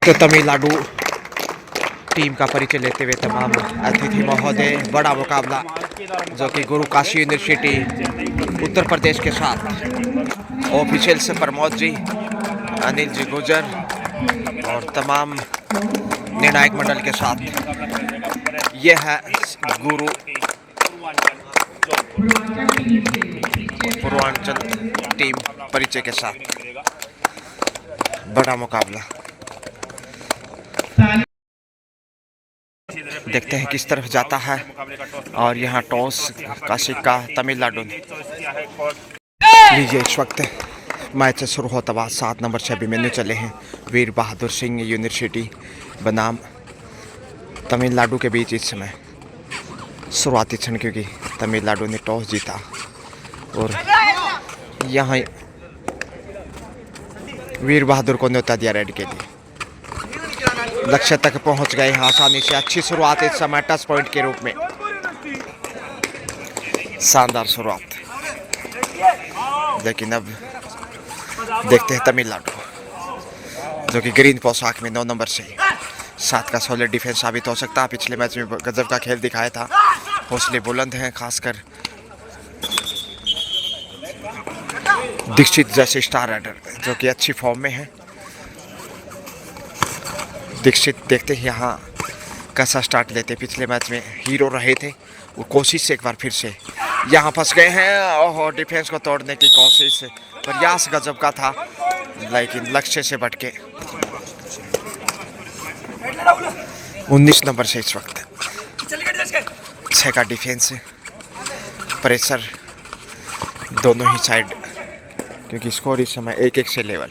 तो तमिलनाडु टीम का परिचय लेते हुए तमाम अतिथि महोदय, बड़ा मुकाबला जो कि गुरु काशी यूनिवर्सिटी उत्तर प्रदेश के साथ ऑफिशियल से प्रमोद जी, अनिल जी गुजर और तमाम निर्णायक मंडल के साथ यह है गुरु पूर्वांचल टीम परिचय के साथ बड़ा मुकाबला। देखते हैं किस तरफ जाता है। और यहाँ टॉस का सिक्का तमिलनाडु ने लीजिए। इस वक्त मैच शुरू होता हुआ 7 नंबर से अभिमन्यु चले हैं वीर बहादुर सिंह यूनिवर्सिटी बनाम तमिलनाडु के बीच। इस समय शुरुआती क्षण क्योंकि तमिलनाडु ने टॉस जीता और यहाँ वीर बहादुर को न्योता दिया रेड के लिए। लक्ष्य तक पहुंच गए हैं आसानी से। अच्छी शुरुआत इस समय टच पॉइंट के रूप में, शानदार शुरुआत। लेकिन अब देखते हैं तमिलनाडु जो कि ग्रीन पोशाक में 9 नंबर से 7 का सॉलिड डिफेंस साबित हो सकता है। पिछले मैच में गजब का खेल दिखाया था। हौसले बुलंद हैं, खासकर दीक्षित जैसे स्टार राइडर जो कि अच्छी फॉर्म में है। दीक्षित देखते हैं यहाँ कैसा स्टार्ट लेते। पिछले मैच में हीरो रहे थे, वो कोशिश से एक बार फिर से यहाँ फंस गए हैं। और डिफेंस को तोड़ने की कोशिश, प्रयास गजब का था लेकिन लक्ष्य से भटके। 19 नंबर से इस वक्त 6 का डिफेंस, प्रेशर दोनों ही साइड क्योंकि स्कोर इस समय 1-1 से लेवल।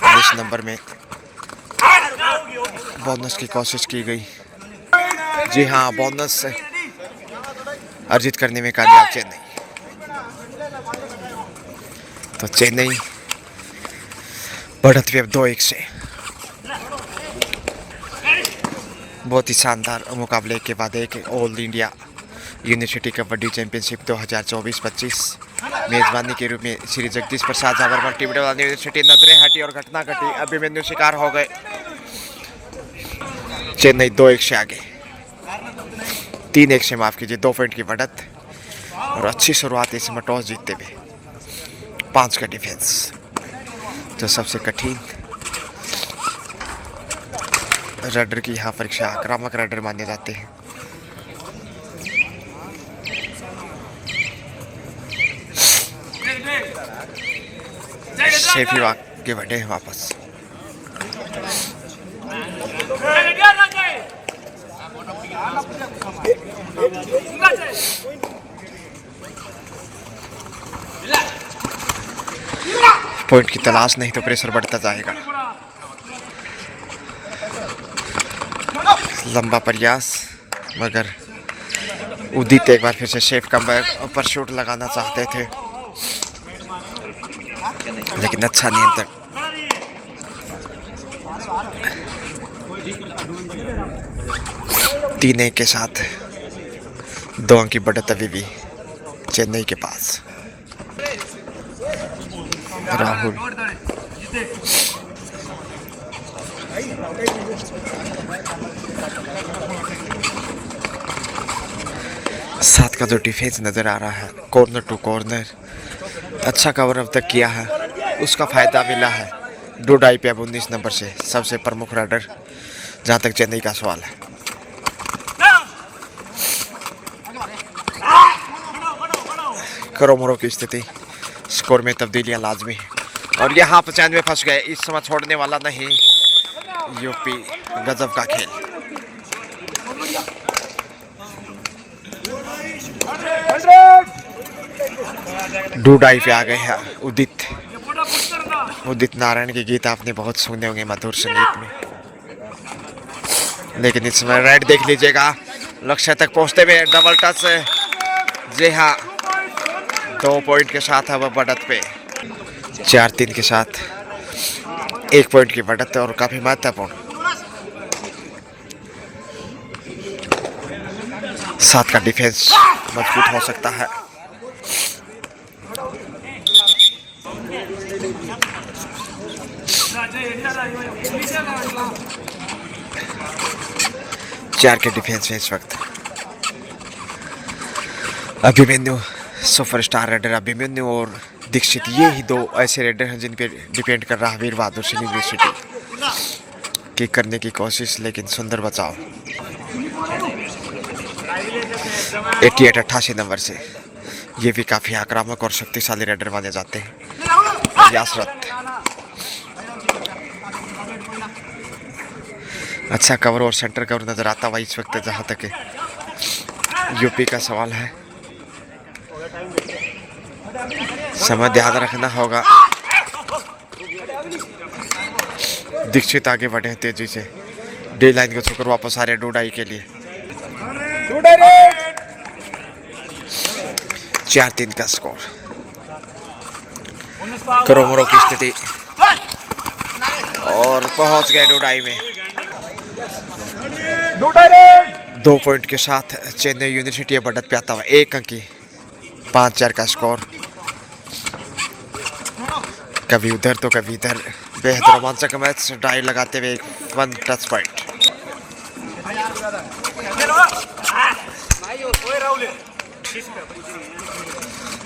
19 नंबर में बोनस की कोशिश की गई। जी हाँ, बोनस अर्जित करने में कामयाब चेन्नई। तो चेन्नई बढ़त हुई अब 2-1 से। बहुत ही शानदार मुकाबले के बाद एक all India university kabaddi championship 2024-25 मेजबानी के रूप में श्री जगदीश प्रसाद झावर मल्टीमीडिया यूनिवर्सिटी नजरें हटी और घटना घटी। अभिमन्यु शिकार हो गए। चेन्नई 2-1 से आगे, 3-1 से माफ कीजिए, 2 पॉइंट की बढ़त और अच्छी शुरुआत इस समय टॉस जीतते हुए। 5 का डिफेंस जो सबसे कठिन राइडर की यहाँ परीक्षा आक्रामक राइडर माने जाते हैं। सेफी आगे बढ़े हैं वापस। पॉइंट की तलाश नहीं तो प्रेशर बढ़ता जाएगा। लंबा प्रयास मगर उदित एक बार फिर से सेफ कमबैक ऊपर शूट लगाना चाहते थे लेकिन अच्छा नियंत्रण। तीन एक के साथ 2 अंक की बढ़त अभी भी चेन्नई के पास। राहुल साथ का जो डिफेंस नजर आ रहा है, कॉर्नर टू कॉर्नर अच्छा कवर अब तक किया है, उसका फायदा मिला है। डोडाई पे अब 19 नंबर से सबसे प्रमुख राइडर जहां तक चेन्नई का सवाल है। करोमरो की स्थिति, स्कोर में तब्दीलियां लाजमी है और यहाँ 95 में फंस गए। इस समय छोड़ने वाला नहीं यूपी। गजब का खेल। डूडाई पे आ गए हैं उदित नारायण के गीत आपने बहुत सुने होंगे मधुर संगीत में। लेकिन इस समय राइट देख लीजिएगा, लक्ष्य तक पहुंचते हुए डबल टच। जी हाँ, 2 पॉइंट के साथ अब बढ़त पे 4-3 के साथ 1 पॉइंट की बढ़त और काफी महत्वपूर्ण। 7 का डिफेंस मजबूत हो सकता है। चार के डिफेंस में इस वक्त अभिमन्यु, सुपरस्टार रेडर अभिमन्यु और दीक्षित, ये ही दो ऐसे रेडर हैं जिन पे डिपेंड कर रहा है वीर बहादुर सिंह यूनिवर्सिटी किक करने की कोशिश, लेकिन सुंदर बचाव 88 नंबर से। ये भी काफी आक्रामक और शक्तिशाली रेडर माने जाते हैं। यासरत अच्छा कवर और सेंटर कवर नजर आता हुआ इस वक्त, जहां तक यूपी का सवाल है। समय ध्यान रखना होगा। दीक्षित आगे बढ़े हैं तेजी से, डी लाइन को छूकर वापस आ रहे डोडाई के लिए। 4-3 का स्कोर। करोमरो की स्थिति और पहुंच गए डोडाई में। 2 पॉइंट के साथ चेन्नई यूनिवर्सिटी बढ़त पे आता हुआ 1 अंक की 5-4 का स्कोर। कभी उधर तो कभी इधर, बेहद रोमांचक मैच। डाई लगाते हुए 1 टच पॉइंट।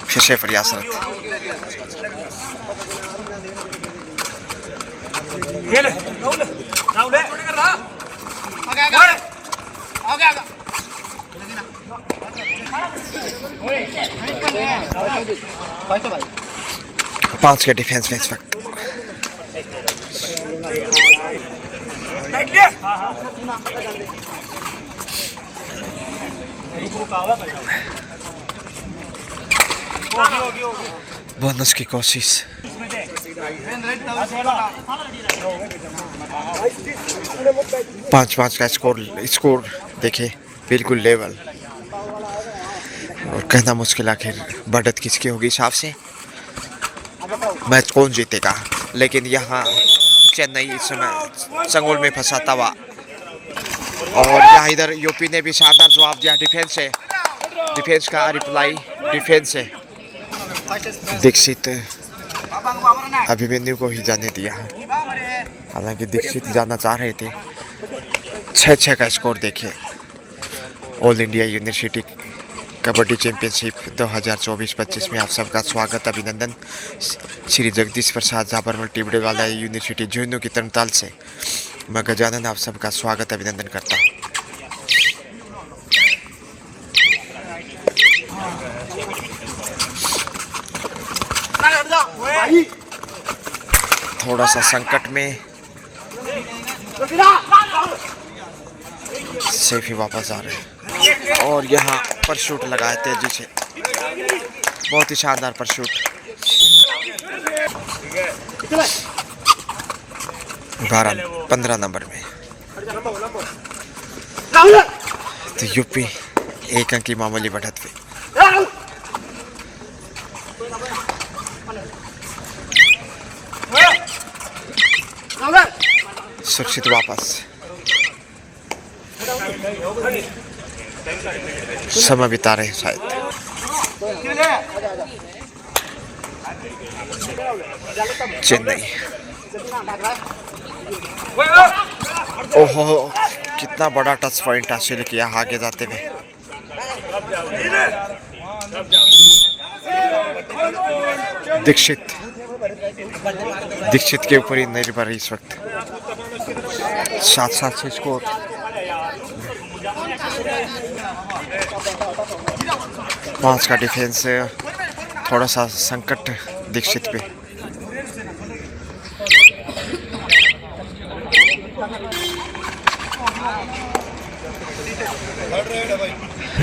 फिर पर यासरत पांच के डिफेंस में इस वक्त। बोनस की कोशिश। 5-5 का स्कोर देखिए, बिल्कुल लेवल। और कहना मुश्किल आखिर बढ़त किसकी होगी हिसाब से, मैच कौन जीतेगा। लेकिन यहाँ चेन्नई इस समय चंगुल में फंसाता हुआ, और यहाँ इधर यूपी ने भी शानदार जवाब दिया डिफेंस से। डिफेंस का रिप्लाई डिफेंस से। दीक्षित अभिमन्यु को ही जाने दिया, हालांकि दीक्षित जाना चाह रहे थे। 6-6 का स्कोर देखिए। All India university kabaddi championship 2024-25 में आप सबका स्वागत, अभिनंदन। श्री जगदीश प्रसाद झाबरमल टिबड़ेवाला यूनिवर्सिटी झुंझुनू की तरणताल से मैं गजानन आप सबका स्वागत अभिनंदन करता हूँ। थोड़ा सा संकट में सेफ ही वापस आ रहे हैं, और यहाँ परशूट लगाए तेजी से, बहुत ही शानदार परशूट। 15 नंबर में तो यूपी 1 अंक की मामूली बढ़त पे। सुरक्षित वापस, समय बिता रहे शायद। चेन्नई, ओहो कितना बड़ा टच पॉइंट हासिल किया आगे जाते हुए। दीक्षित के ऊपर ही निर्भर इस वक्त। 7-7 से स्कोर। पांच का डिफेंस, थोड़ा सा संकट दीक्षित पे।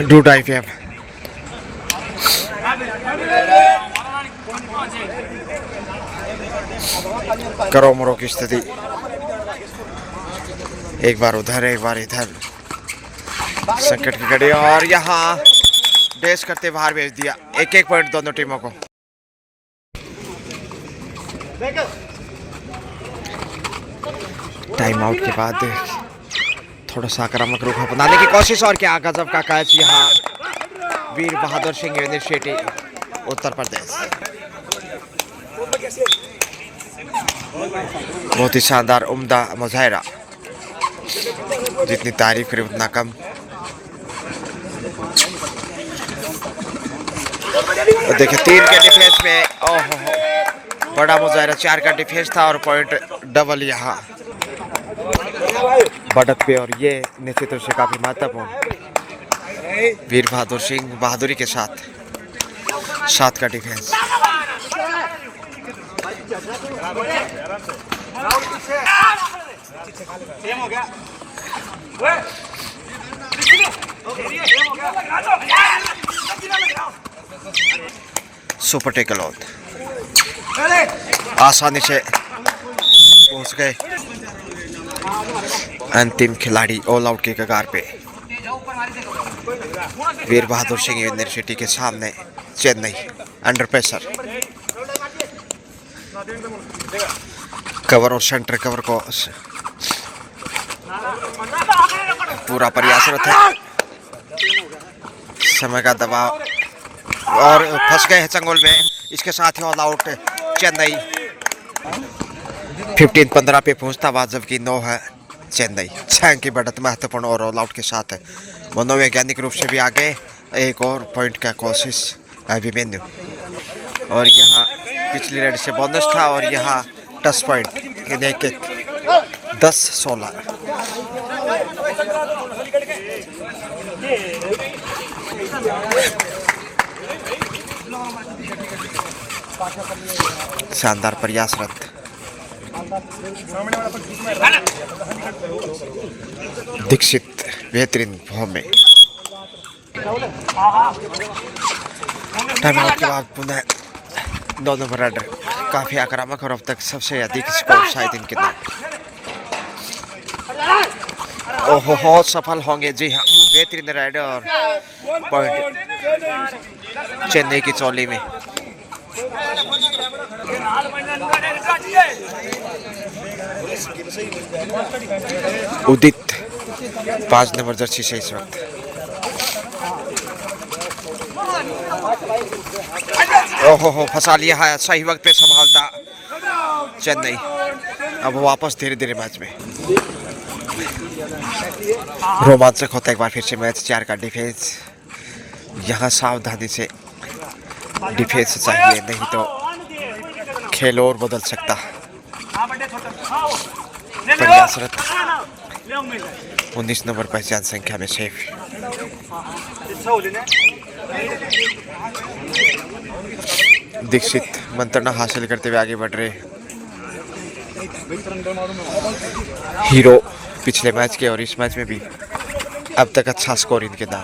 डू डाई पे अब करोमरो की स्थिति, एक बार उधर एक बार इधर, संकट की घड़ी, और यहाँ डैश करते बाहर भेज दिया। 1-1 पॉइंट दोनों टीमों को। टाइम आउट के बाद थोड़ा सा आक्रामक रूप अपनाने की कोशिश, और क्या गजब का कैच यहाँ वीर बहादुर सिंह यूनिवर्सिटी उत्तर प्रदेश। बहुत ही शानदार उम्दा मुजाहिरा, जितनी तारीफ करे उतना कम। देखिए 3 के डिफेंस में, ओहो बड़ा मुजाहिरा, 4 का डिफेंस था और पॉइंट डबल यहाँ बढ़त पे। और ये निश्चित रूप से काफी महत्वपूर्ण, वीर बहादुर सिंह बहादुरी के साथ 7 का डिफेंस। सुपर टेकल ऑन, आसानी से पहुंच गए अंतिम खिलाड़ी ऑल आउट के कगार पे। वीर बहादुर सिंह यूनिवर्सिटी के सामने चेन्नई अंडर प्रेशर, कवर और सेंटर कवर को पूरा प्रयासरत है। समय का दबाव और फंस गए हैं चंगुल में। इसके साथ ही ऑल आउट चेन्नई। 15-15 पे पहुंचता हुआ, जबकि 9 है चेन्नई। 6 की बढ़त महत्वपूर्ण और ऑल आउट के साथ है। मनोवैज्ञानिक रूप से भी आगे, एक और पॉइंट का कोशिश अभिमन्यु। और यहाँ पिछली रेड से बोनस था और यहाँ टच पॉइंट 10-16। शानदार प्रयासरत, दीक्षित बेहतरीन फॉर्म में। टाइम आउट के बाद पुनः 2 नंबर रेडर काफी आक्रामक और अब तक सबसे अधिक स्कोर शायद इनके नाम। ओहो सफल होंगे, जी हाँ, बेहतरीन राइडर और पॉइंट चेन्नई की चौली में। उदित 5 नंबर जर्सी से इस वक्त। ओहो फंसा लिया है, सही वक्त पे संभालता चेन्नई। अब वापस धीरे धीरे मैच में रोमांचक होता है एक बार फिर से मैच। 4 का डिफेंस, यहाँ सावधानी से डिफेंस चाहिए, नहीं तो खेल और बदल सकता। प्रयासरत 19 नंबर पहचान संख्या में सेफ। दीक्षित मंत्रणा हासिल करते हुए आगे बढ़ रहे। हीरो पिछले मैच के और इस मैच में भी अब तक अच्छा स्कोर इनके नाम।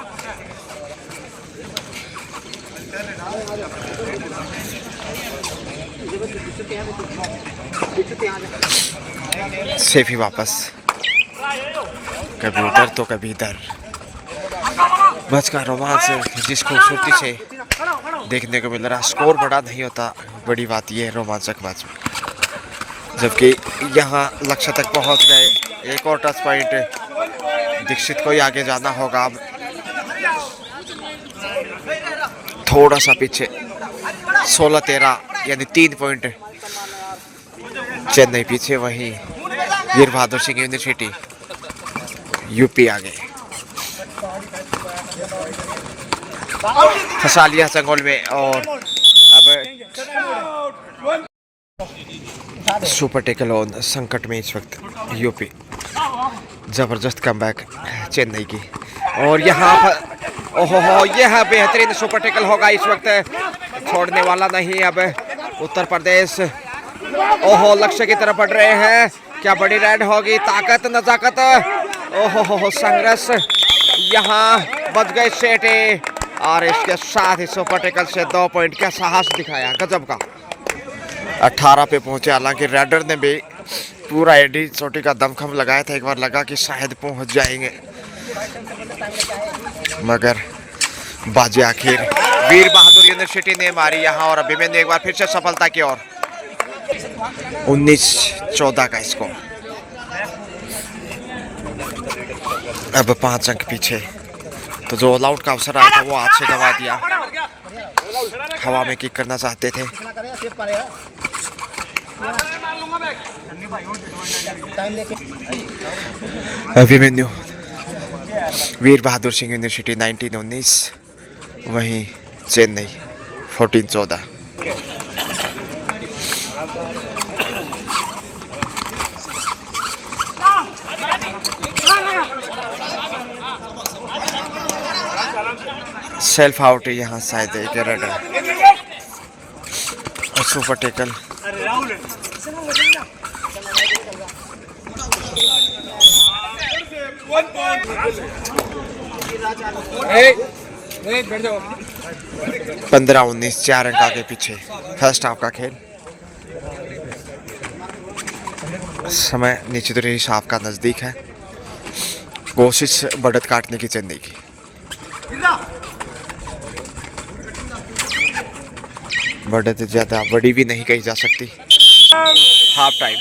सेफ ही वापस, कभी उधर तो कभी इधर। मैच का रोमांच जिस खूबसूरती से देखने को मिल रहा। स्कोर बड़ा नहीं होता, बड़ी बात यह है रोमांचक मैच में। जबकि यहाँ लक्ष्य तक पहुंच गए। एक और टच पॉइंट, दीक्षित को ही आगे जाना होगा। अब थोड़ा सा पीछे 16-13 यानी 3 पॉइंट चेन्नई पीछे। वहीं वीर बहादुर सिंह यूनिवर्सिटी यूपी आगे। फंसा लिया चंगोल में और अब सुपर टेकल ऑन संकट में इस वक्त यूपी। जबरदस्त कमबैक चेन्नई की। और यहाँ पर ओहो यह बेहतरीन सुपर टेकल होगा इस वक्त, छोड़ने वाला नहीं। अब उत्तर प्रदेश ओहो लक्ष्य की तरफ बढ़ रहे हैं। क्या बड़ी राइड होगी, ताकत नजाकत, ओहो संघर्ष, यहाँ बच गए सेटे। और इसके साथ ही सुपर टेकल से 2 पॉइंट का साहस दिखाया, गजब का। 18 पे पहुंचे। हालांकि राइडर ने भी पूरा एडी चोटी का दमखम लगाया था। एक बार लगा कि शायद पहुंच जाएंगे, मगर बाजी आखिर वीर बहादुर यूनिवर्सिटी ने मारी यहाँ। और अभिमन्यु एक बार फिर से सफलता की ओर। 19-14 का स्कोर। अब 5 अंक पीछे। तो जो ऑल आउट का अवसर आया था वो हाथ से गंवा दिया। हवा में किक करना चाहते थे। अभिमन्यु वीर बहादुर सिंह यूनिवर्सिटी 1919, वहीं चेन्नई 1414। सेल्फ आउट यहाँ शायद एक रेड और सुपर टेकल। बैठ जाओ। 15-19 4 अंक आगे पीछे फर्स्ट हाफ का खेल। समय निश्चित रूप से हाफ का नजदीक है। कोशिश बढ़त काटने की चेन्नई की। बढ़त ज्यादा बड़ी भी नहीं कही जा सकती। हाफ टाइम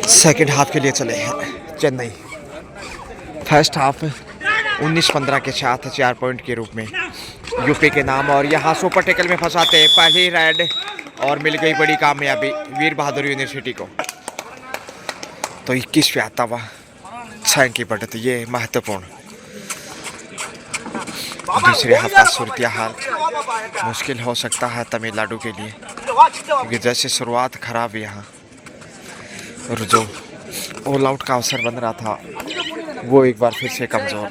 सेकंड हाफ के लिए चले हैं चेन्नई। फर्स्ट हाफ 19-15 के साथ 4 पॉइंट के रूप में यूपी के नाम, और यहाँ सुपर टेकल में फंसाते पहली रेड और मिल गई बड़ी कामयाबी वीर बहादुर यूनिवर्सिटी को। तो 21 पे आता हुआ 6 अंक की बढ़त, ये महत्वपूर्ण। दूसरे हाफ का सूरत हाल मुश्किल हो सकता है तमिलनाडु के लिए, क्योंकि जैसे शुरुआत खराब यहाँ और जो ऑल आउट का अवसर बन रहा था वो एक बार फिर से कमजोर।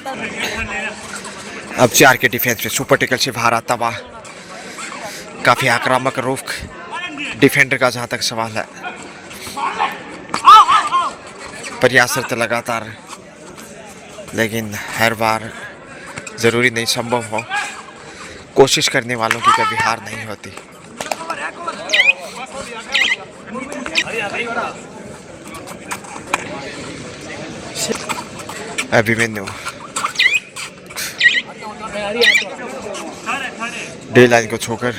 अब 4 के डिफेंस पे सुपर टेकल से बाहर आता हुआ काफी आक्रामक रुख डिफेंडर का, जहां तक सवाल है प्रयासरत लगातार, लेकिन हर बार जरूरी नहीं संभव हो। कोशिश करने वालों की कभी हार नहीं होती। अभिमन्यु डे लाइन को छोकर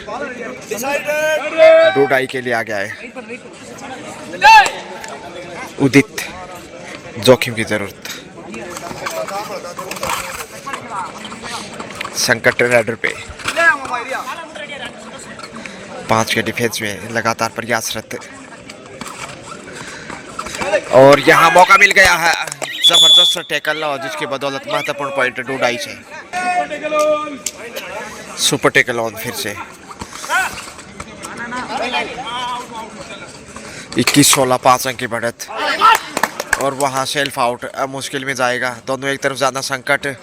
दो डाई के लिए आ गया है। उदित जोखिम की जरूरत। संकट रेडर पे 5 के डिफेंस में लगातार प्रयासरत, और यहाँ मौका मिल गया है जबरदस्त टैकल, और जिसकी बदौलत महत्वपूर्ण पॉइंट डूडाई से सुपर टैकल ऑन फिर से। 21-16 5 अंक की बढ़त, और वहाँ सेल्फ आउट। अब मुश्किल में जाएगा, दोनों एक तरफ जाना संकट।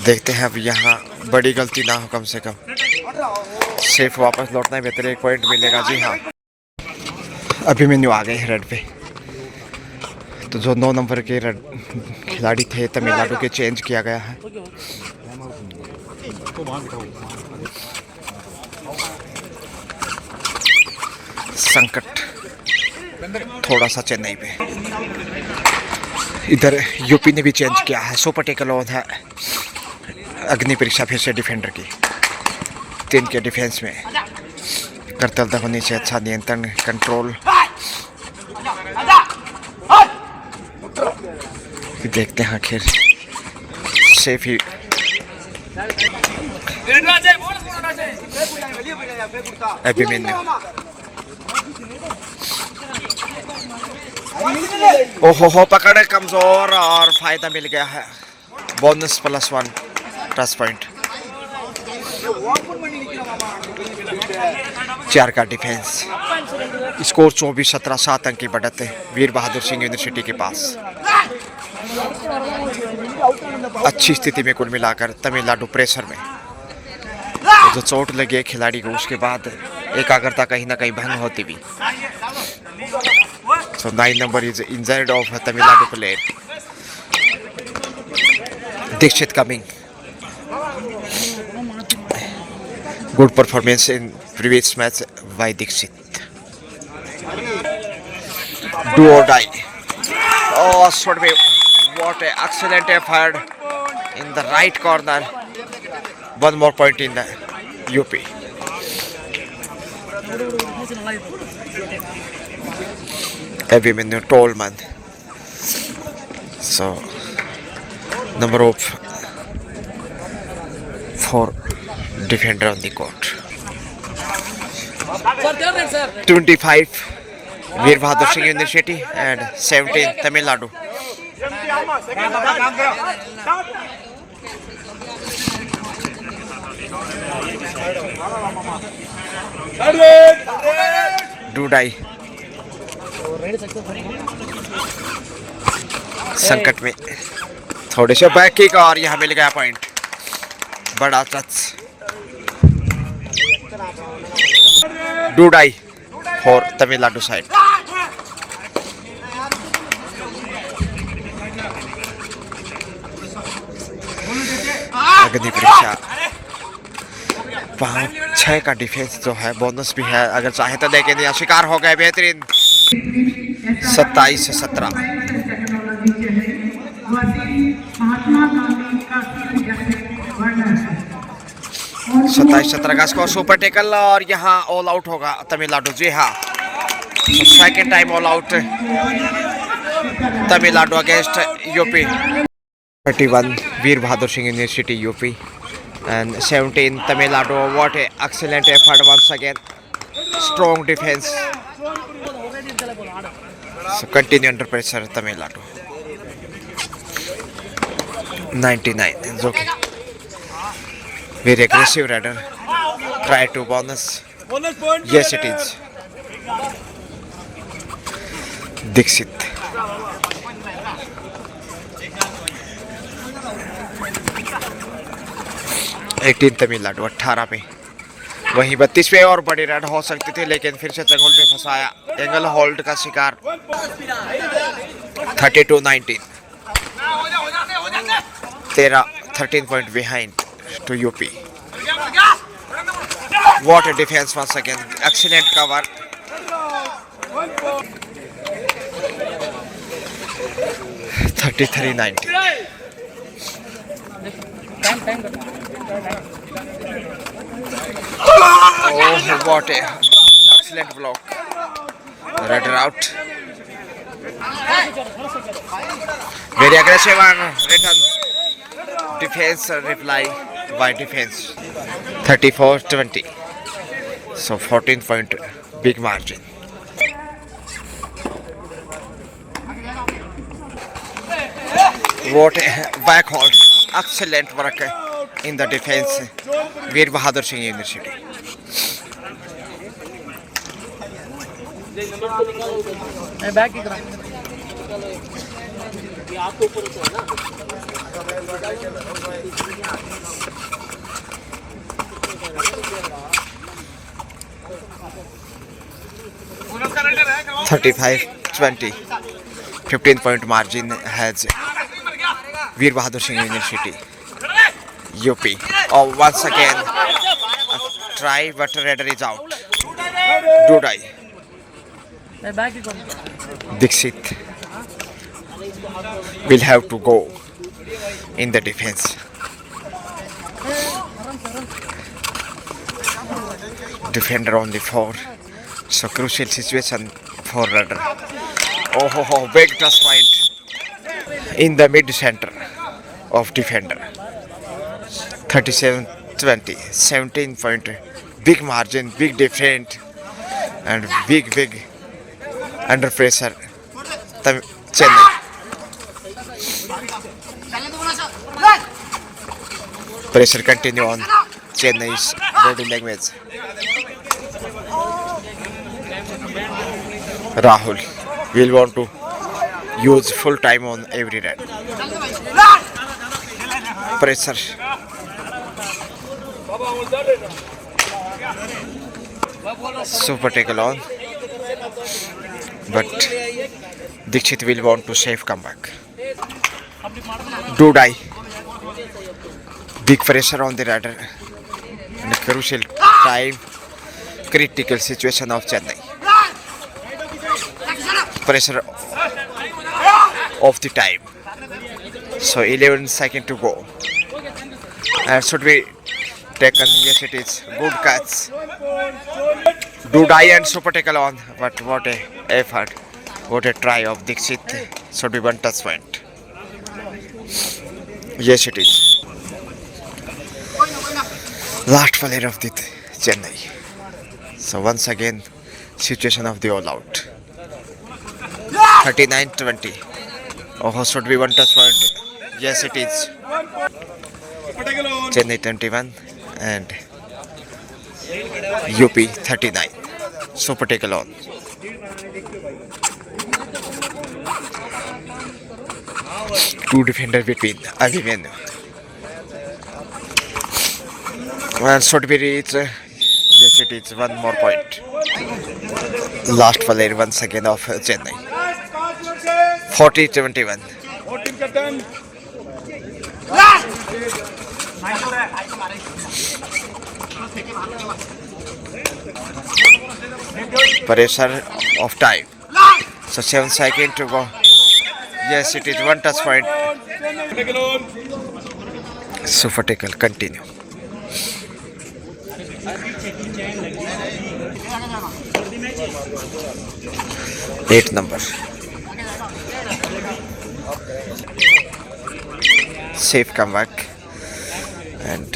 देखते हैं अब यहाँ बड़ी गलती ना हो, कम से कम सेफ वापस लौटना है, बेहतर 1 पॉइंट मिलेगा। जी हाँ, अभिमन्यु आ गए रेड पे। तो जो 9 नंबर के रेड खिलाड़ी थे तमिलनाडु के, चेंज किया गया है। संकट थोड़ा सा चेन्नई पे। इधर यूपी ने भी चेंज किया है, सुपर टेकल ऑन है। अग्नि परीक्षा फिर से डिफेंडर की 3 के डिफेंस में करतलता होने से अच्छा नियंत्रण कंट्रोल। देखते हैं आखिर सेफ ही। अभिमन्यु ओहो पकड़े कमजोर, और फायदा मिल गया है। Bonus +1 touch point. 4 का डिफेंस। स्कोर 24-17 7 अंक की बढ़त है वीर बहादुर सिंह यूनिवर्सिटी के पास। अच्छी स्थिति में कुल मिलाकर तमिलनाडु प्रेशर में। जो चोट लगी है खिलाड़ी को, उसके बाद एकाग्रता कहीं ना कहीं भंग होती भी। So 9 number is injured of Tamil Nadu player. Dixit coming. Good performance in previous match by Dixit. Do or die. Oh, should be. What an excellent effort in the right corner. One more point in the UP. Abimanyu Tolman. So number of 4 Defender on the court. 25 Veer Bahadur Singh University and 17 Tamil Nadu. डूडाई संकट में थोड़े से back kick और यहाँ मिल गया point. बड़ा touch. डूडाई for Tamil Nadu side. अग्नि परीक्षा 5-6 का डिफेंस जो है बोनस भी है अगर चाहे तो, लेकिन यहाँ शिकार हो गए. बेहतरीन 27-17. 27-17 का स्कोर. सुपर टेकल और यहाँ ऑल आउट होगा तमिलनाडु. जी हाँ, second time all out Tamil Nadu against UP. 31 Veer Bahadur Singh University UP and 17 Tamil Nadu. What a excellent effort once again. Strong defense. So continue under pressure Tamil Nadu. 99 Zoki. Very aggressive raider. Try to bonus. Yes it is. Dixit. 18 Tamil Nadu 18 पे. वहीं 32 पे और बड़ी run हो सकती थी, लेकिन फिर से चंगुल पे फंसाया. एंगल होल्ड का शिकार. 32-19. 13 point behind to UP. What a defense once again. Excellent cover. 33-19. Oh, what a excellent block. Raider out. Very aggressive and return. Defense reply by defense. 34-20. So 14 point big margin. What a back hold. Excellent work in the defense. Veer Bahadur Singh University. Back 35-20. 15 point margin has Veer Bahadur Singh University UP. Oh, once again a try, but Raider is out. Dudai. Dixit will have to go in the defense. Defender on the floor. So crucial situation for Raider. Oh, big touch point in the mid center of defender. 37-20, 17 point, big margin, big defense, and big under pressure. Chennai. Pressure continue on Chennai's body language. Rahul will want to use full time on every run. Pressure. Super tackle on, but Dixit will want to save comeback. Dudai. Big pressure on the Raider. And crucial time, critical situation of Chennai. Pressure of the time. So 11 seconds to go. And should be taken. Yes, it is. Good catch. Dudai and super tackle on. But what a effort. What a try of Dixit. Should be one touch point. Yes, it is. Last player of the Chennai. So once again, situation of the all out. 39-20. Oh, should be one touch point. Yes, it is. Chennai 21 and UP 39. Super take alone. Two defenders between Abhimanyu. And should be reached. Yes, it is one more point. Last player once again of Chennai. 40-21. Pressure of time. So 7 seconds to go. Yes, it is one touch point. Super tackle, continue. Eight number. Safe comeback. And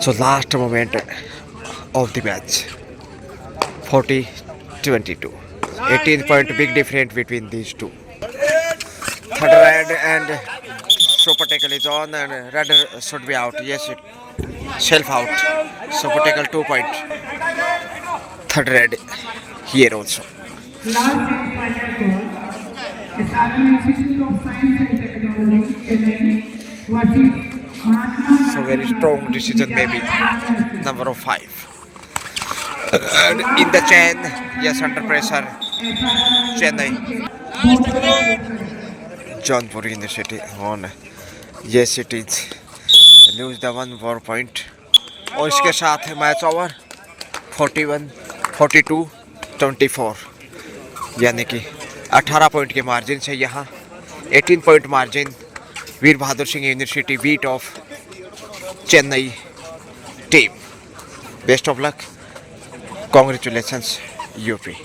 so last moment of the match. 40-22. 18-point big difference between these two. Third red and super tackle is on and red should be out. Yes, it self out. Super tackle 2 point. Third red here also. Last and final call is Institute of Science and Technology, Chennai, versus Mahatma So very strong decision maybe. Number of 5. And in the chain, yes, under pressure. Chennai. Jaunpur University on. Yes, it is. Lose the 1 more point. और इसके साथ है match over 41-42-24 यानी कि 18 point के margin से यहाँ 18 point margin Veer Bahadur Singh university beat of Chennai team. Best of luck. Congratulations UP.